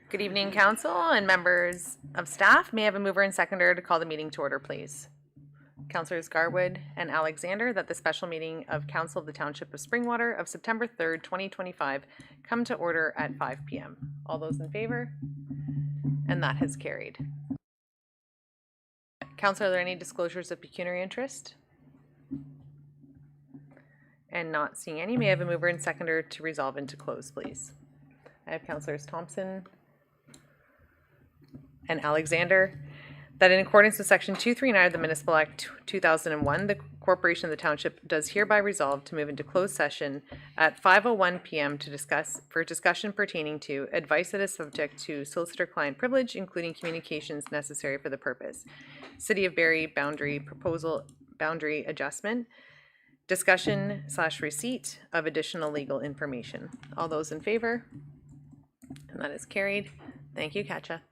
Good evening, council and members of staff. May I have a mover and seconder to call the meeting to order, please? Councilors Garwood and Alexander, that the special meeting of Council of the Township of Springwater of September 3rd, 2025 come to order at 5 p.m. All those in favor? And that has carried. Council, are there any disclosures of pecuniary interest? And not seeing any, may I have a mover and seconder to resolve into close, please? I have Councilors Thompson and Alexander, that in accordance with Section 239 of the Municipal Act 2001, the Corporation of the Township does hereby resolve to move into closed session at 5:01 p.m. to discussion pertaining to advice that is subject to solicitor-client privilege, including communications necessary for the purpose. City of Barrie boundary adjustment, discussion/receipt of additional legal information. All those in favor? And that is carried. Thank you, Katja.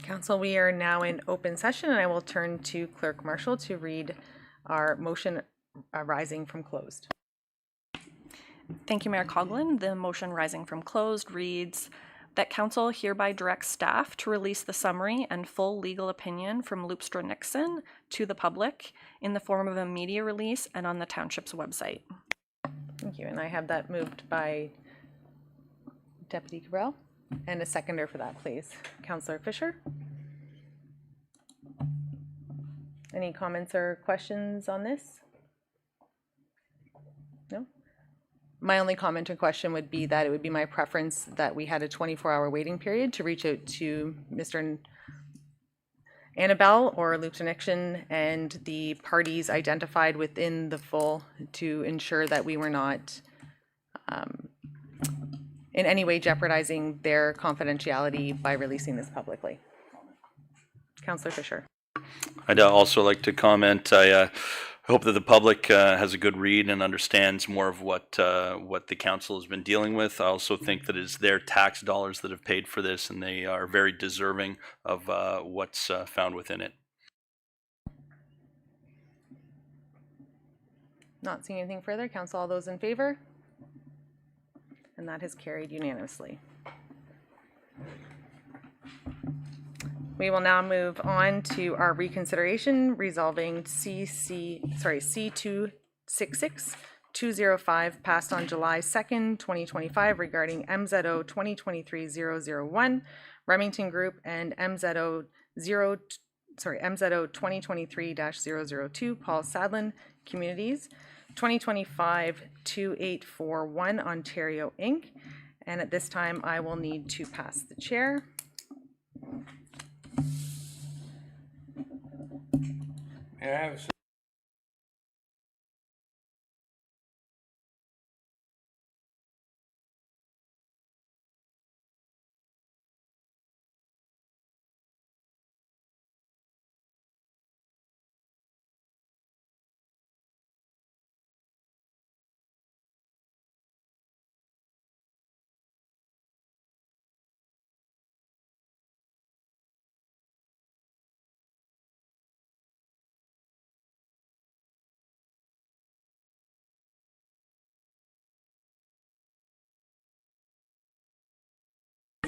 Council, we are now in open session, and I will turn to Clerk Marshall to read our motion arising from closed. Thank you, Mayor Coughlin. The motion rising from closed reads that Council hereby directs staff to release the summary and full legal opinion from Loopstra Nixon to the public in the form of a media release and on the Township's website. Thank you, and I have that moved by Deputy Cabral, and a seconder for that, please. Councillor Fisher. Any comments or questions on this? No? My only comment or question would be that it would be my preference that we had a 24-hour waiting period to reach out to Mr. Annabelle or Loopstra Nixon and the parties identified within the full to ensure that we were not in any way jeopardizing their confidentiality by releasing this publicly. Councillor Fisher. I'd also like to comment. I hope that the public has a good read and understands more of what the council has been dealing with. I also think that it's their tax dollars that have paid for this, and they are very deserving of what's found within it. Not seeing anything further. Council, all those in favor? And that has carried unanimously. We will now move on to our reconsideration resolving C266-205 passed on July 2nd, 2025 regarding MZO 2023-001 Remington Group and MZO 2023-002 Paul Sadlin Communities 2025-2841 Ontario Inc. And at this time I will need to pass the chair. May I have a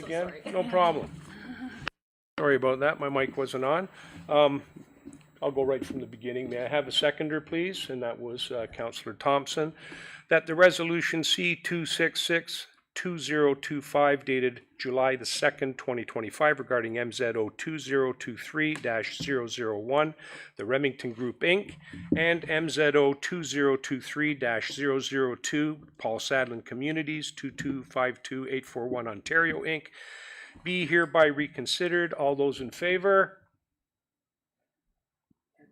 again? No problem. Sorry about that, my mic wasn't on. I'll go right from the beginning. May I have a seconder, please? And that was Councillor Thompson. That the resolution C266-2025 dated July the 2nd, 2025 regarding MZO 2023-001, the Remington Group Inc., and MZO 2023-002, Paul Sadlin Communities, 2252841 Ontario Inc., be hereby reconsidered. All those in favor?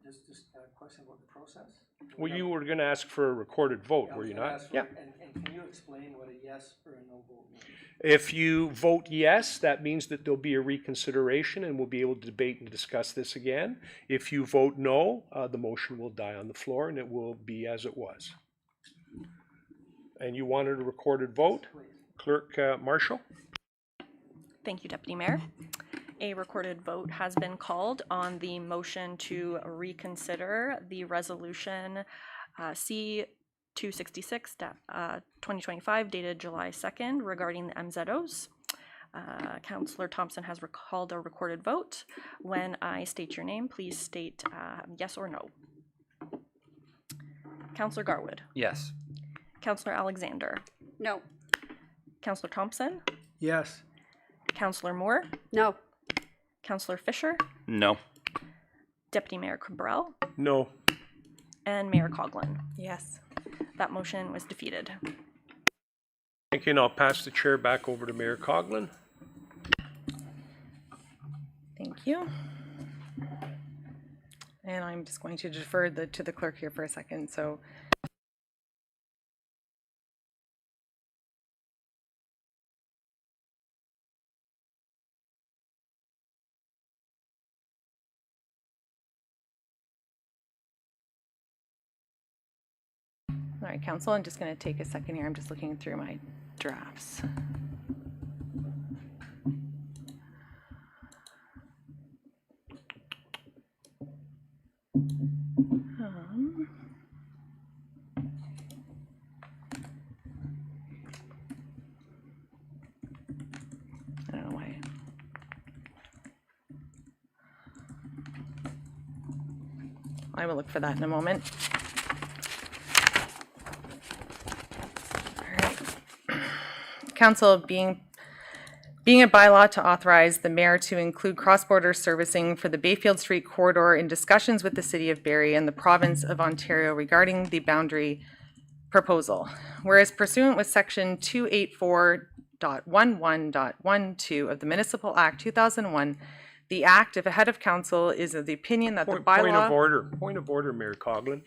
Just a question about the process? Well, you were going to ask for a recorded vote, were you not? Yeah. And can you explain what a yes or a no vote means? If you vote yes, that means that there'll be a reconsideration and we'll be able to debate and discuss this again. If you vote no, the motion will die on the floor and it will be as it was. And you wanted a recorded vote? Clerk Marshall? Thank you, Deputy Mayor. A recorded vote has been called on the motion to reconsider the resolution C266-2025 dated July 2nd regarding the MZOs. Councillor Thompson has called a recorded vote. When I state your name, please state yes or no. Councillor Garwood. Yes. Councillor Alexander. No. Councillor Thompson. Yes. Councillor Moore. No. Councillor Fisher. No. Deputy Mayor Cabral. No. And Mayor Coughlin. Yes. That motion was defeated. Thank you, and I'll pass the chair back over to Mayor Coughlin. Thank you. And I'm just going to defer to the clerk here for a second. So all right, Council, I'm just going to take a second here. I'm just looking through my drafts. I don't know why. I will look for that in a moment. All right. Council, being a bylaw to authorize the mayor to include cross-border servicing for the Bayfield Street corridor in discussions with the city of Barrie and the province of Ontario regarding the boundary proposal. Whereas pursuant with section 284.11.12 of the Municipal Act 2001, the act, if a head of council is of the opinion that the Point of bylaw... order, Mayor Coughlin.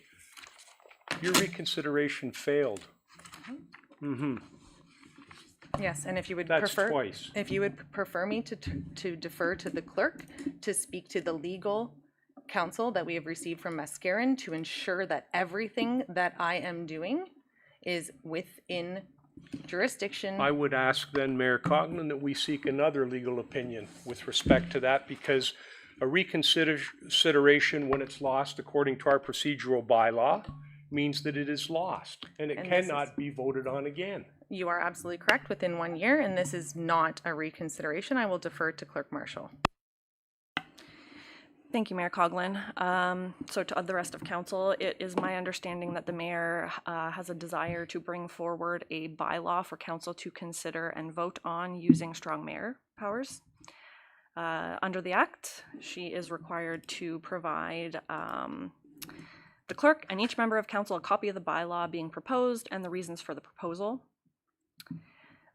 Your reconsideration failed. Yes, and if you would That's prefer... twice. If you would prefer me to defer to the clerk to speak to the legal counsel that we have received from Mascarin to ensure that everything that I am doing is within jurisdiction. I would ask then, Mayor Coughlin, that we seek another legal opinion with respect to that, because a reconsideration when it's lost according to our procedural bylaw means that it is lost, and it And this cannot be voted on again. You are absolutely correct, within 1 year, and this is not a reconsideration. I will defer to Clerk Marshall. Thank you, Mayor Coughlin. So to the rest of council, it is my understanding that the mayor has a desire to bring forward a bylaw for council to consider and vote on using strong mayor powers. Under the act, she is required to provide the clerk and each member of council a copy of the bylaw being proposed and the reasons for the proposal.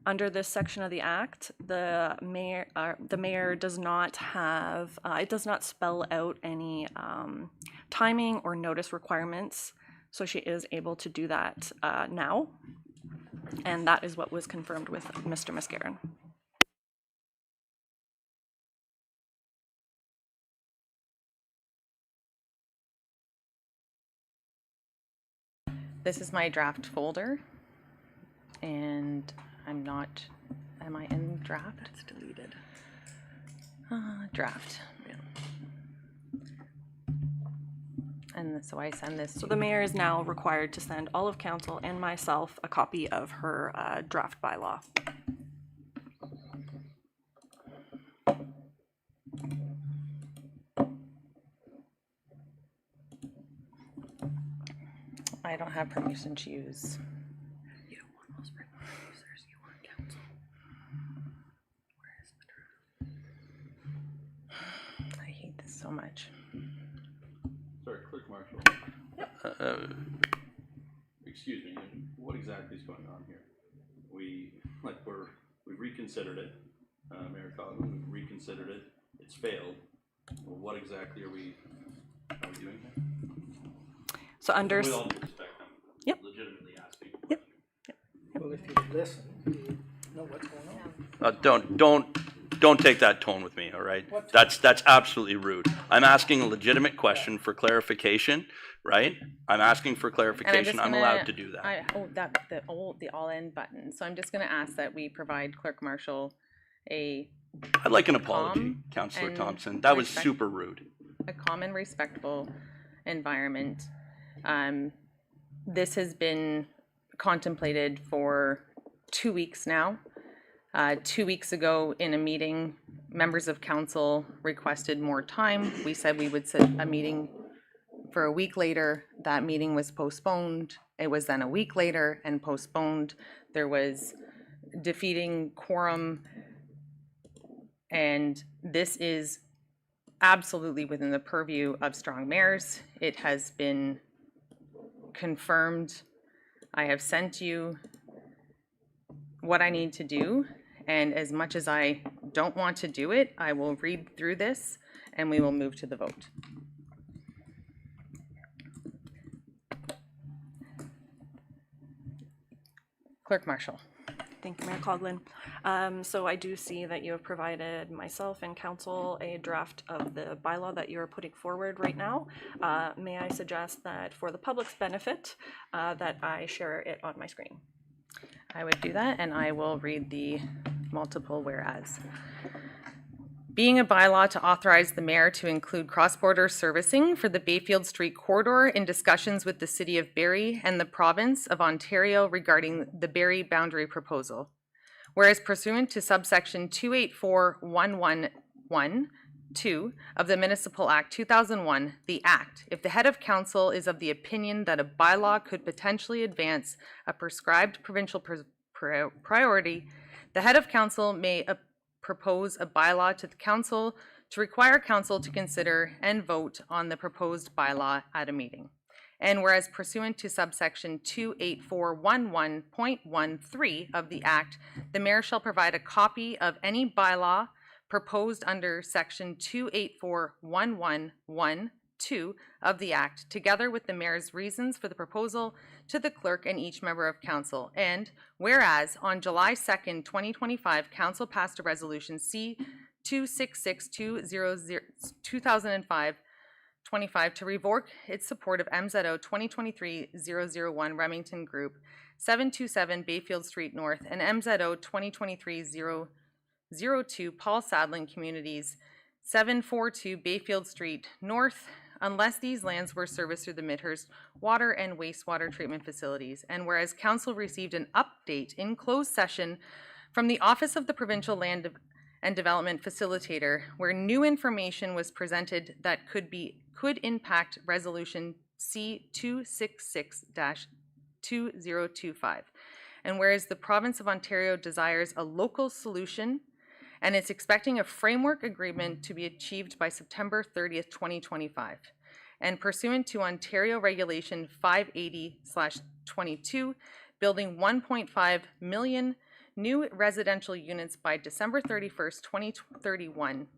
Under this section of the act, the mayor does not have, it does not spell out any timing or notice requirements, so she is able to do that now, and that is what was confirmed with Mr. Mascarin. This is my draft folder, and I'm not, am I in draft? It's deleted. Draft. And so I send this So to the mayor is now required to send all of council and myself a copy of her draft bylaw. I don't have permission to use. You don't want those users, you want council. Where is the draft? I hate this so much. Sorry, Clerk Marshall. Excuse me, what exactly is going on here? We've reconsidered it, Mayor Coughlin, we've reconsidered it, it's failed. Well, what exactly are we doing here? So under, With all due respect, I'm Yep. legitimately asking. Yep. Well, if you listen, you know what's going on. Don't take that tone with me, all right? That's absolutely rude. I'm asking a legitimate question for clarification, right? I'm asking for And clarification. I'm gonna- allowed to do that. the all in button. So I'm just gonna ask that we provide Clerk Marshall a I'd like an apology, calm Councillor and Thompson. That was respect- super rude. calm and respectful environment. This has been contemplated for 2 weeks now. 2 weeks ago in a meeting, members of council requested more time. We said we would set a meeting for a week later. That meeting was postponed. It was then a week later and postponed. There was defeating quorum. And this is absolutely within the purview of strong mayors. It has been confirmed. I have sent you what I need to do, and as much as I don't want to do it, I will read through this and we will move to the vote. Clerk Marshall. thank you, Mayor Coughlin. So I do see that you have provided myself and council a draft of the bylaw that you are putting forward right now. May I suggest that for the public's benefit, that I share it on my screen? I would do that, and I will read the multiple whereas. Being a bylaw to authorize the mayor to include cross-border servicing for the Bayfield Street corridor in discussions with the city of Barrie and the province of Ontario regarding the Barrie boundary proposal. Whereas pursuant to subsection 284111(2) of the Municipal Act 2001, the Act, if the head of council is of the opinion that a bylaw could potentially advance a prescribed provincial priority, the head of council may propose a bylaw to the council to require council to consider and vote on the proposed bylaw at a meeting. And whereas pursuant to subsection 28411.13 of the Act, the mayor shall provide a copy of any bylaw proposed under section 28411(1)(2) of the Act, together with the mayor's reasons for the proposal, to the clerk and each member of council. And whereas on July 2nd, 2025, council passed a resolution C-266-2005 to revoke its support of MZO 2023-001 Remington Group, 727 Bayfield Street North, and MZO 2023-002 Paul Sadling Communities, 742 Bayfield Street North, unless these lands were serviced through the Midhurst water and wastewater treatment facilities. And whereas council received an update in closed session from the Office of the Provincial Land and Development Facilitator, where new information was presented that could impact Resolution C-266-2025. And whereas the Province of Ontario desires a local solution and it's expecting a framework agreement to be achieved by September 30th, 2025. And pursuant to Ontario Regulation 580/22, building 1.5 million new residential units by December 31st, 2031,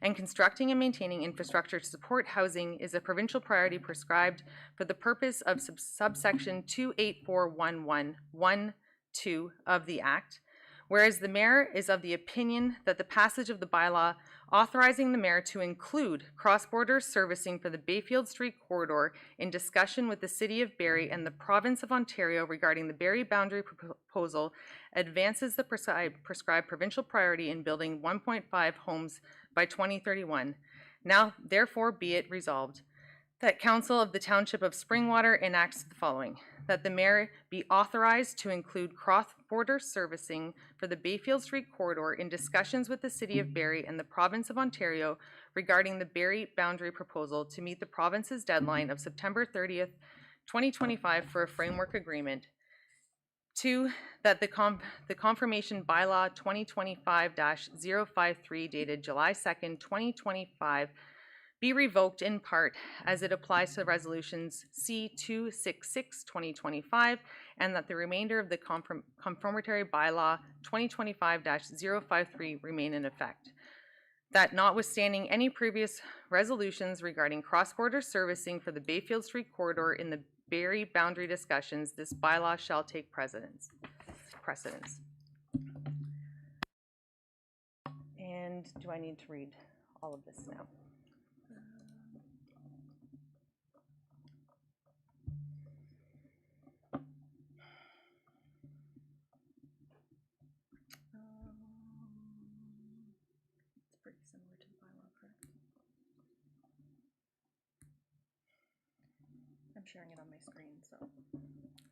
and constructing and maintaining infrastructure to support housing is a provincial priority prescribed for the purpose of subsection 28411(1)(2) of the Act. Whereas the mayor is of the opinion that the passage of the bylaw authorizing the mayor to include cross-border servicing for the Bayfield Street corridor in discussion with the City of Barrie and the Province of Ontario regarding the Barrie boundary proposal advances the prescribed provincial priority in building 1.5 homes by 2031. Now, therefore, be it resolved that Council of the Township of Springwater enacts the following: that the mayor be authorized to include cross-border servicing for the Bayfield Street corridor in discussions with the City of Barrie and the Province of Ontario regarding the Barrie boundary proposal to meet the province's deadline of September 30th, 2025 for a framework agreement. 2, that the confirmation bylaw 2025-053 dated July 2nd, 2025 be revoked in part as it applies to resolutions C-266-2025, and that the remainder of the confirmatory bylaw 2025-053 remain in effect. That notwithstanding any previous resolutions regarding cross-border servicing for the Bayfield Street corridor in the Barrie boundary discussions, this bylaw shall take precedence. And do I need to read all of this now? It's pretty similar to the bylaw, correct? I'm sharing it on my screen, so.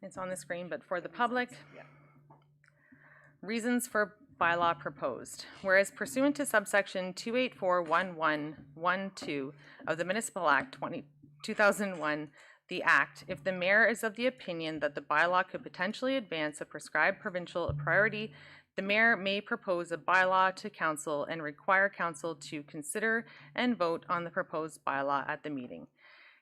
It's on the screen, but for the public, Yeah. reasons for bylaw proposed. Whereas pursuant to subsection 28411(1)(2) of the Municipal Act 2001, the Act, if the mayor is of the opinion that the bylaw could potentially advance a prescribed provincial priority, the mayor may propose a bylaw to council and require council to consider and vote on the proposed bylaw at the meeting.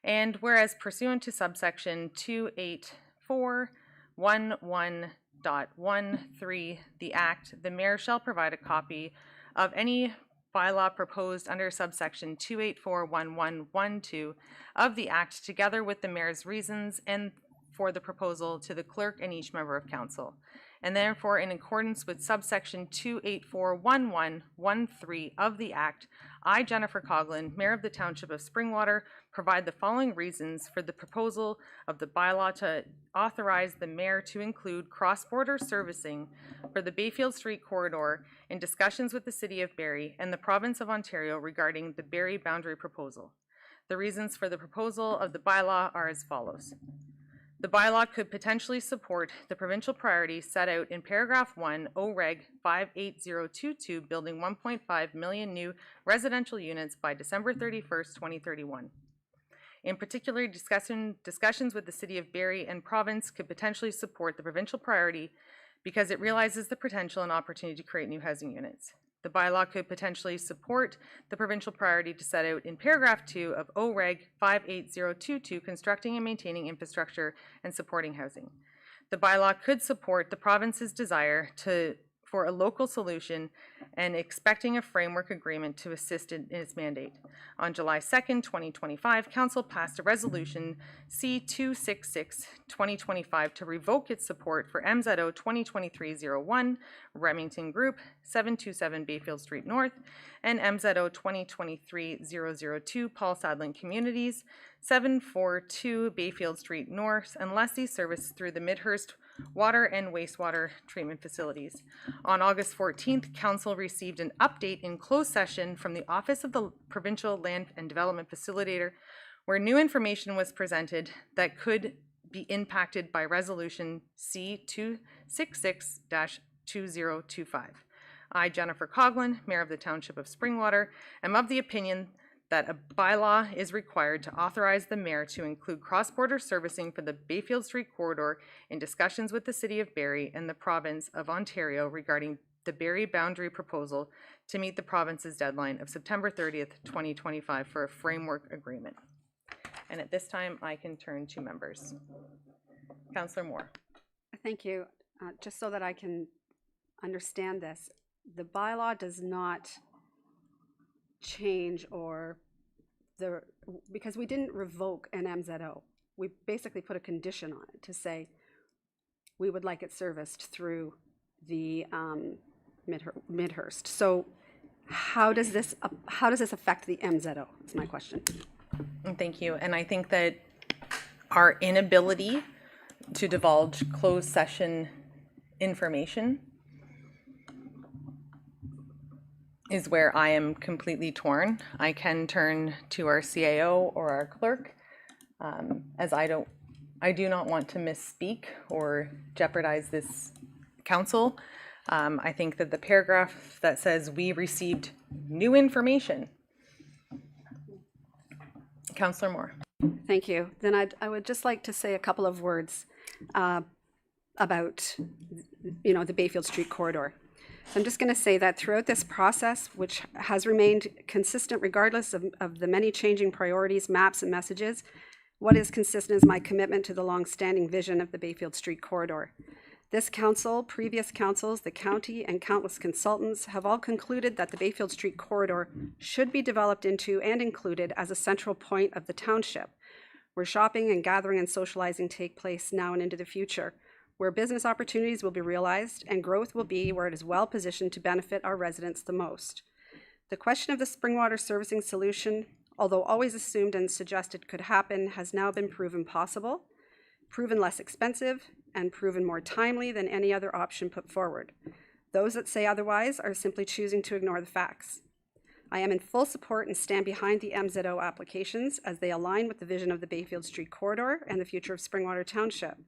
And whereas pursuant to subsection 28411.13, the Act, the mayor shall provide a copy of any bylaw proposed under subsection 28411(1)(2) of the Act, together with the mayor's reasons and for the proposal, to the clerk and each member of council. And therefore, in accordance with subsection 28411(13) of the Act, I, Jennifer Coughlin, Mayor of the Township of Springwater, provide the following reasons for the proposal of the bylaw to authorize the mayor to include cross-border servicing for the Bayfield Street corridor in discussions with the City of Barrie and the Province of Ontario regarding the Barrie boundary proposal. The reasons for the proposal of the bylaw are as follows. The bylaw could potentially support the provincial priorities set out in paragraph 1, OREG 58022, building 1.5 million new residential units by December 31st, 2031. In particular, discussions with the City of Barrie and province could potentially support the provincial priority because it realizes the potential and opportunity to create new housing units. The bylaw could potentially support the provincial priority to set out in paragraph 2 of OREG 58022, constructing and maintaining infrastructure and supporting housing. The bylaw could support the province's desire for a local solution and expecting a framework agreement to assist in its mandate. On July 2nd, 2025, Council passed a resolution C-266-2025 to revoke its support for MZO 2023-01, Remington Group, 727 Bayfield Street North, and MZO 2023-002, Paul Sadling Communities, 742 Bayfield Street North, unless these service through the Midhurst water and wastewater treatment facilities. On August 14th, Council received an update in closed session from the Office of the Provincial Land and Development Facilitator, where new information was presented that could be impacted by Resolution C-266-2025. I, Jennifer Coughlin, Mayor of the Township of Springwater, am of the opinion that a bylaw is required to authorize the mayor to include cross-border servicing for the Bayfield Street corridor in discussions with the City of Barrie and the province of Ontario regarding the Barrie boundary proposal to meet the province's deadline of September 30th, 2025 for a framework agreement. And at this time, I can turn to members. Councillor Moore. Thank you. Just so that I can understand this, the bylaw does not change because we didn't revoke an MZO. We basically put a condition on it to say we would like it serviced through the Midhurst. So how does this affect the MZO is my question. Thank you. And I think that our inability to divulge closed session information is where I am completely torn. I can turn to our CAO or our clerk, as I do not want to misspeak or jeopardize this council. I think that the paragraph that says we received new information. Councillor Moore. Thank you. Then I would just like to say a couple of words about the Bayfield Street corridor. So I'm just going to say that throughout this process, which has remained consistent regardless of the many changing priorities, maps, and messages, what is consistent is my commitment to the long-standing vision of the Bayfield Street corridor. This council, previous councils, the county, and countless consultants have all concluded that the Bayfield Street corridor should be developed into and included as a central point of the township, where shopping and gathering and socializing take place now and into the future, where business opportunities will be realized and growth will be where it is well positioned to benefit our residents the most. The question of the Springwater servicing solution, although always assumed and suggested could happen, has now been proven possible, proven less expensive, and proven more timely than any other option put forward. Those that say otherwise are simply choosing to ignore the facts. I am in full support and stand behind the MZO applications as they align with the vision of the Bayfield Street corridor and the future of Springwater Township.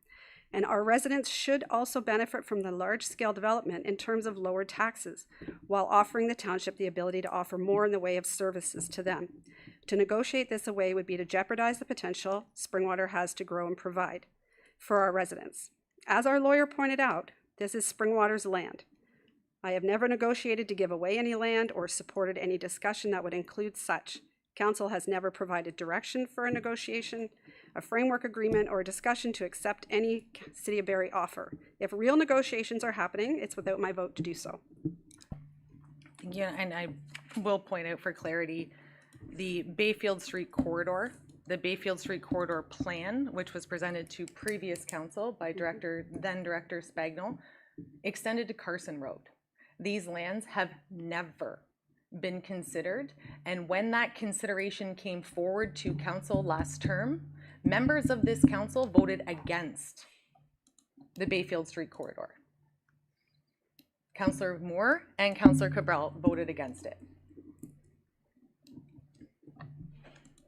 And our residents should also benefit from the large-scale development in terms of lower taxes, while offering the township the ability to offer more in the way of services to them. To negotiate this away would be to jeopardize the potential Springwater has to grow and provide for our residents. As our lawyer pointed out, this is Springwater's land. I have never negotiated to give away any land or supported any discussion that would include such. Council has never provided direction for a negotiation, a framework agreement, or a discussion to accept any City of Barrie offer. If real negotiations are happening, it's without my vote to do so. Yeah, and I will point out for clarity, the Bayfield Street corridor, the Bayfield Street corridor plan, which was presented to previous council by then Director Spagnol, extended to Carson Road. These lands have never been considered, and when that consideration came forward to council last term, members of this council voted against the Bayfield Street corridor. Councillor Moore and Councillor Cabral voted against it.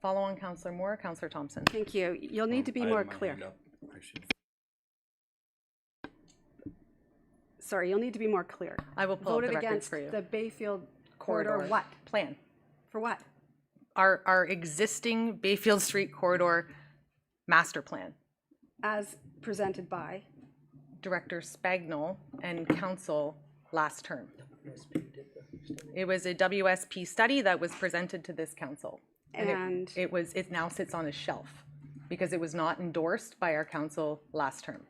Follow on Councillor Moore, Councillor Thompson. Thank you. You'll need to be more clear. sorry, you'll need to be more clear. I will pull up Voted the records against for you. the Bayfield corridor what? Plan. For what? Our existing Bayfield Street corridor master plan. As presented by, Director Spagnol and council last term. It was a WSP study that was presented to this council. and It now sits on a shelf because it was not endorsed by our council last term.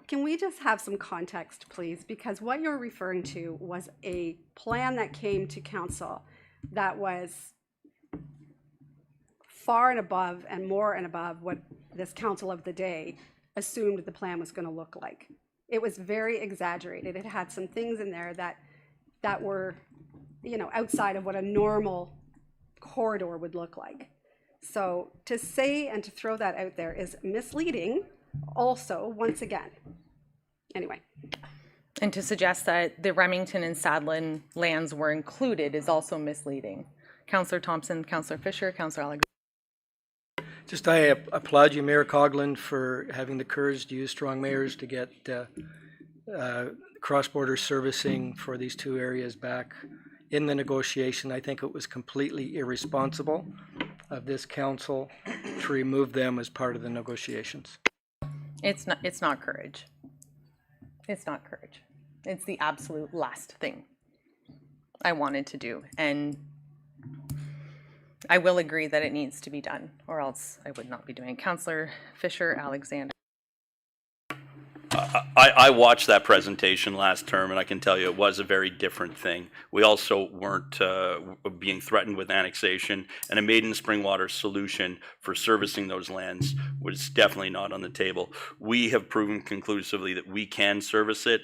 can we just have some context, please? Because what you're referring to was a plan that came to council that was far and above and more and above what this council of the day assumed the plan was going to look like. It was very exaggerated. It had some things in there that were, you know, outside of what a normal corridor would look like. So to say and to throw that out there is misleading also, once again. Anyway, And to suggest that the Remington and Sadlin lands were included is also misleading. Councillor Thompson, Councillor Fisher, Councillor Alexander. Just I applaud you, Mayor Coughlin, for having the courage to use strong mayors to get cross-border servicing for these two areas back in the negotiation. I think it was completely irresponsible of this council to remove them as part of the negotiations. It's not courage. It's not courage. It's the absolute last thing I wanted to do. And I will agree that it needs to be done, or else I would not be doing it. Councillor Fisher, Alexander. I watched that presentation last term, and I can tell you it was a very different thing. We also weren't being threatened with annexation, and a Maiden Springwater solution for servicing those lands was definitely not on the table. We have proven conclusively that we can service it.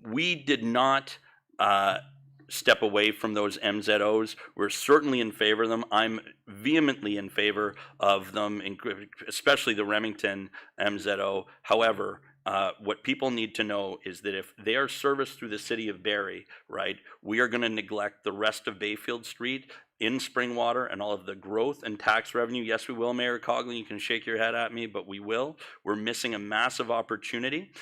We did not step away from those MZOs. We're certainly in favor of them. I'm vehemently in favor of them, especially the Remington MZO. However, what people need to know is that if they are serviced through the city of Barrie, right, we are going to neglect the rest of Bayfield Street in Springwater and all of the growth and tax revenue. Yes, we will, Mayor Coughlin. You can shake your head at me, but we will. We're missing a massive opportunity.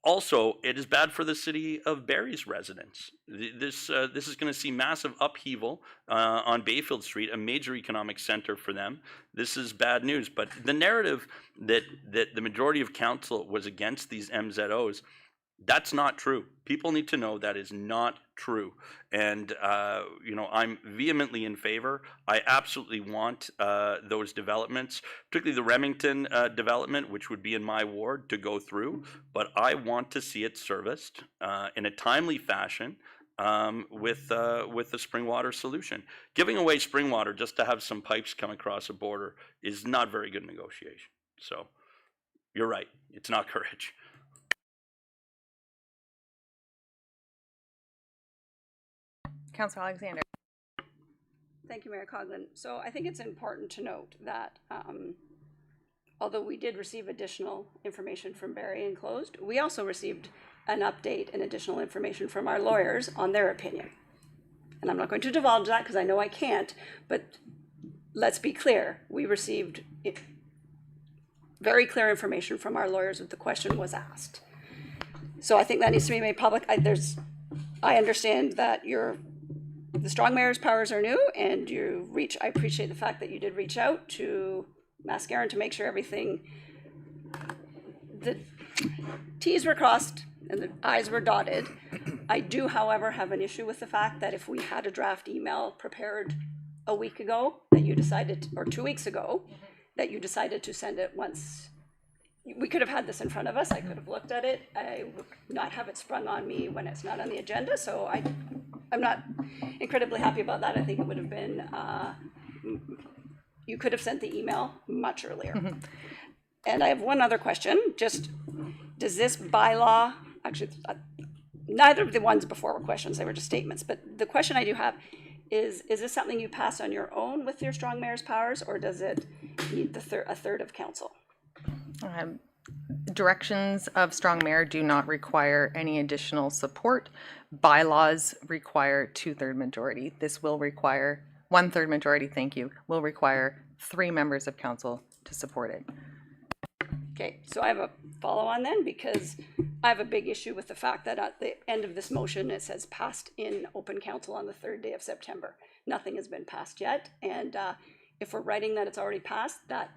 Also, it is bad for the city of Barrie's residents. This is going to see massive upheaval on Bayfield Street, a major economic center for them. This is bad news. But the narrative that the majority of council was against these MZOs, that's not true. People need to know that is not true. And, I'm vehemently in favor. I absolutely want those developments, particularly the Remington development, which would be in my ward, to go through. But I want to see it serviced in a timely fashion with the Springwater solution. Giving away Springwater just to have some pipes come across a border is not very good negotiation. So you're right. It's not courage. Councillor Alexander. Thank you, Mayor Coughlin. So I think it's important to note that although we did receive additional information from Barrie Enclosed, we also received an update and additional information from our lawyers on their opinion. And I'm not going to divulge that because I know I can't, but let's be clear. We received very clear information from our lawyers that the question was asked. So I think that needs to be made public. I understand that the strong mayor's powers are new, and I appreciate the fact that you did reach out to Mascaron to make sure the T's were crossed and the I's were dotted. I do, however, have an issue with the fact that if we had a draft email prepared a week ago that you decided, or 2 weeks ago, that you decided to send it once, we could have had this in front of us. I could have looked at it. I would not have it sprung on me when it's not on the agenda. So I'm not incredibly happy about that. I think it would have been, you could have sent the email much earlier. And I have one other question. Just, does this bylaw, actually, neither of the ones before were questions, they were just statements. But the question I do have is this something you pass on your own with your strong mayor's powers, or does it need a third of council? Directions of strong mayor do not require any additional support. Bylaws require 2/3 majority. This will require 1/3 majority, will require 3 members of council to support it. Okay, so I have a follow-on then, because I have a big issue with the fact that at the end of this motion, it says passed in open council on the 3rd day of September. Nothing has been passed yet, and if we're writing that it's already passed, that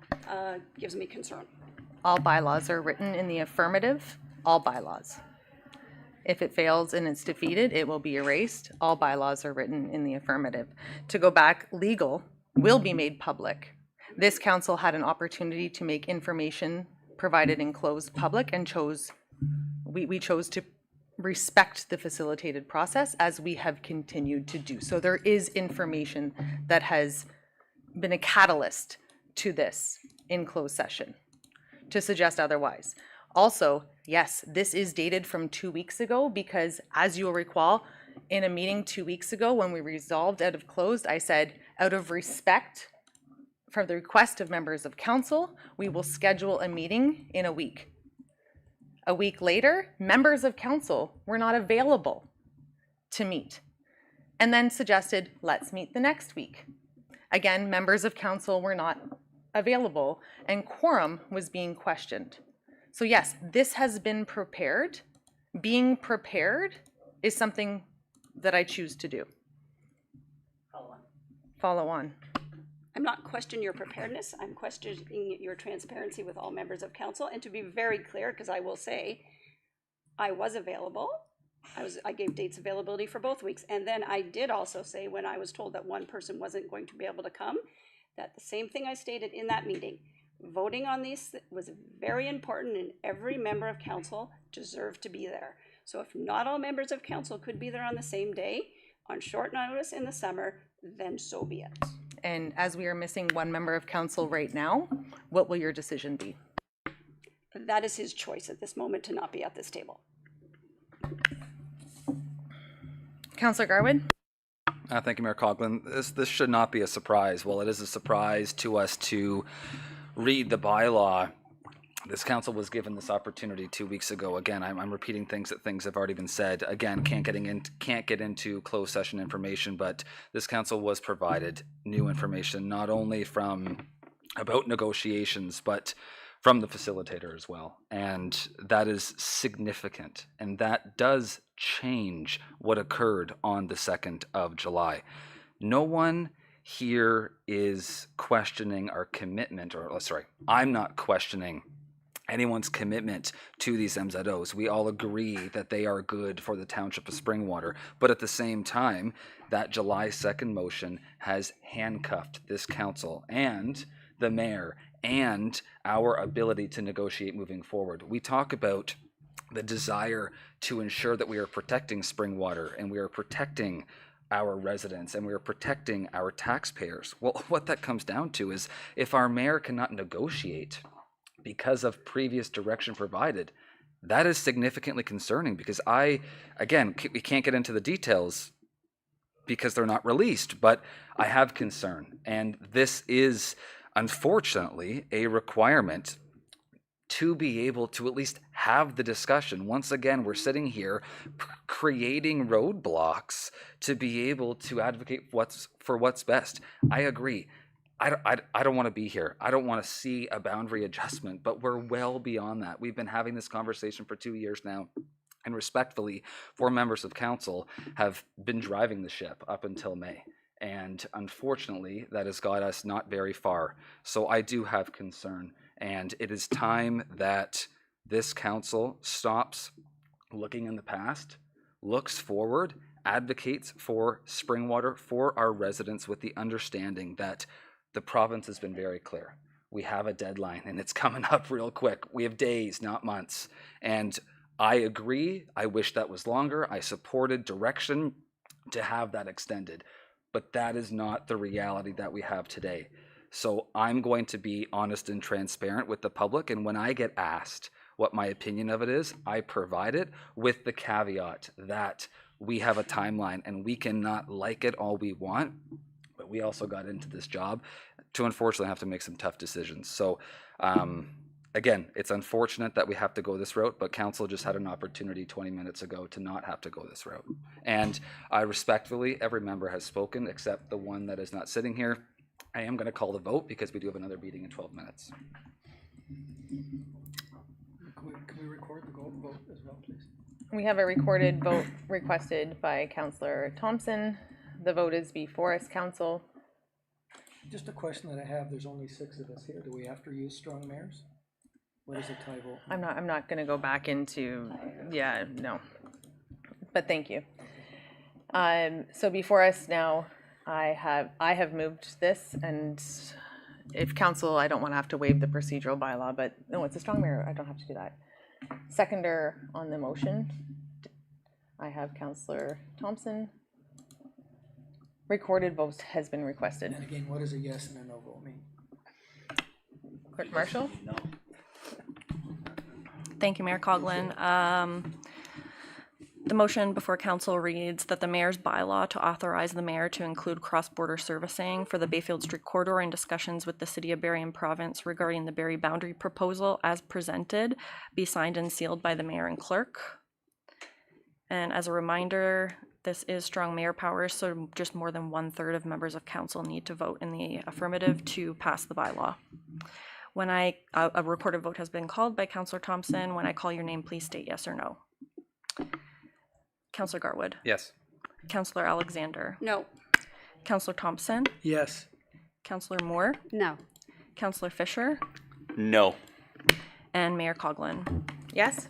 gives me concern. All bylaws are written in the affirmative, all bylaws. If it fails and it's defeated, it will be erased. All bylaws are written in the affirmative. To go back, legal will be made public. This council had an opportunity to make information provided in closed public and we chose to respect the facilitated process as we have continued to do. So there is information that has been a catalyst to this in closed session. To suggest otherwise. Also, yes, this is dated from 2 weeks ago because, as you'll recall, in a meeting 2 weeks ago when we resolved out of closed, I said, out of respect for the request of members of council, we will schedule a meeting in a week. A week later, members of council were not available to meet and then suggested, let's meet the next week. Again, members of council were not available and quorum was being questioned. So yes, this has been prepared. Being prepared is something that I choose to do. Follow on. I'm not questioning your preparedness, I'm questioning your transparency with all members of council, and to be very clear, because I will say, I was available. I gave dates availability for both weeks, and then I did also say, when I was told that one person wasn't going to be able to come, that the same thing I stated in that meeting. Voting on these was very important, and every member of council deserved to be there. So if not all members of council could be there on the same day, on short notice in the summer, then so be it. And as we are missing one member of council right now, what will your decision be? That is his choice at this moment to not be at this table. Councillor Garwood? Thank you, Mayor Coughlin. This should not be a surprise. Well, it is a surprise to us to read the bylaw. This council was given this opportunity 2 weeks ago. Again, I'm repeating things have already been said. Again, can't get into closed session information, but this council was provided new information, not only about negotiations, but from the facilitator as well. And that is significant. And that does change what occurred on the 2nd of July. No one here is questioning our commitment, I'm not questioning anyone's commitment to these MZOs. We all agree that they are good for the township of Springwater, but at the same time, that July 2nd motion has handcuffed this council and the mayor and our ability to negotiate moving forward. We talk about the desire to ensure that we are protecting Springwater and we are protecting our residents and we are protecting our taxpayers. Well, what that comes down to is if our mayor cannot negotiate because of previous direction provided, that is significantly concerning because we can't get into the details because they're not released, but I have concern. And this is unfortunately a requirement to be able to at least have the discussion. Once again, we're sitting here creating roadblocks to be able to advocate for what's best. I agree. I don't want to be here. I don't want to see a boundary adjustment, but we're well beyond that. We've been having this conversation for 2 years now, and respectfully, 4 members of council have been driving the ship up until May. And unfortunately, that has got us not very far. So I do have concern, and it is time that this council stops looking in the past, looks forward, advocates for Springwater, for our residents, with the understanding that the province has been very clear. We have a deadline and it's coming up real quick. We have days, not months. And I agree. I wish that was longer. I supported direction to have that extended, but that is not the reality that we have today. So I'm going to be honest and transparent with the public. And when I get asked what my opinion of it is, I provide it with the caveat that we have a timeline and we cannot like it all we want, but we also got into this job to unfortunately have to make some tough decisions. So again, it's unfortunate that we have to go this route, but council just had an opportunity 20 minutes ago to not have to go this route. And I respectfully, every member has spoken except the one that is not sitting here. I am going to call the vote because we do have another meeting in 12 minutes. We have a recorded vote requested by Counselor Thompson. The vote is before us, council. Just a question that I have, there's only 6 of us here. Do we have to use strong mayors? What is a tie vote? I'm not gonna go back into, yeah, no. But thank you. So before us now, I have moved this, and if council, I don't wanna have to waive the procedural bylaw, but no, it's a strong mayor, I don't have to do that. Seconder on the motion, I have Counselor Thompson. Recorded vote has been requested. And again, what does a yes and a no vote mean? Clerk Marshall? Thank you, Mayor Coughlin. The motion before council reads that the mayor's bylaw to authorize the mayor to include cross-border servicing for the Bayfield Street corridor in discussions with the City of Barrie and Province regarding the Barrie boundary proposal as presented be signed and sealed by the mayor and clerk. And as a reminder, this is strong mayor powers, so just more than 1/3 of members of council need to vote in the affirmative to pass the bylaw. When a recorded vote has been called by Councillor Thompson, when I call your name, please state yes or no. Councillor Garwood. Yes. Councillor Alexander. No. Councillor Thompson. Yes. Councillor Moore. No. Councillor Fisher. No. And Mayor Coughlin. Yes?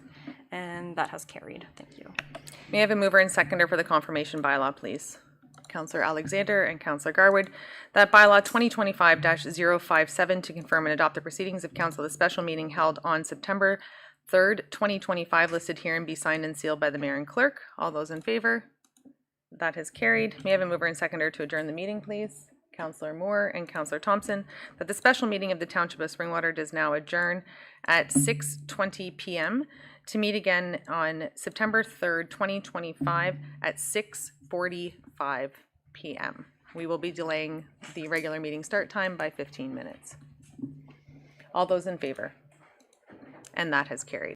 And that has carried. Thank you. May I have a mover and seconder for the confirmation bylaw, please? Counselor Alexander and Counselor Garwood, that bylaw 2025-057 to confirm and adopt the proceedings of council at the special meeting held on September 3rd, 2025, listed here and be signed and sealed by the mayor and clerk. All those in favor? That has carried. May I have a mover and seconder to adjourn the meeting, please? Counselor Moore and Counselor Thompson, that the special meeting of the Township of Springwater does now adjourn at 6:20 p.m. to meet again on September 3rd, 2025 at 6:45 p.m. We will be delaying the regular meeting start time by 15 minutes. All those in favor? And that has carried.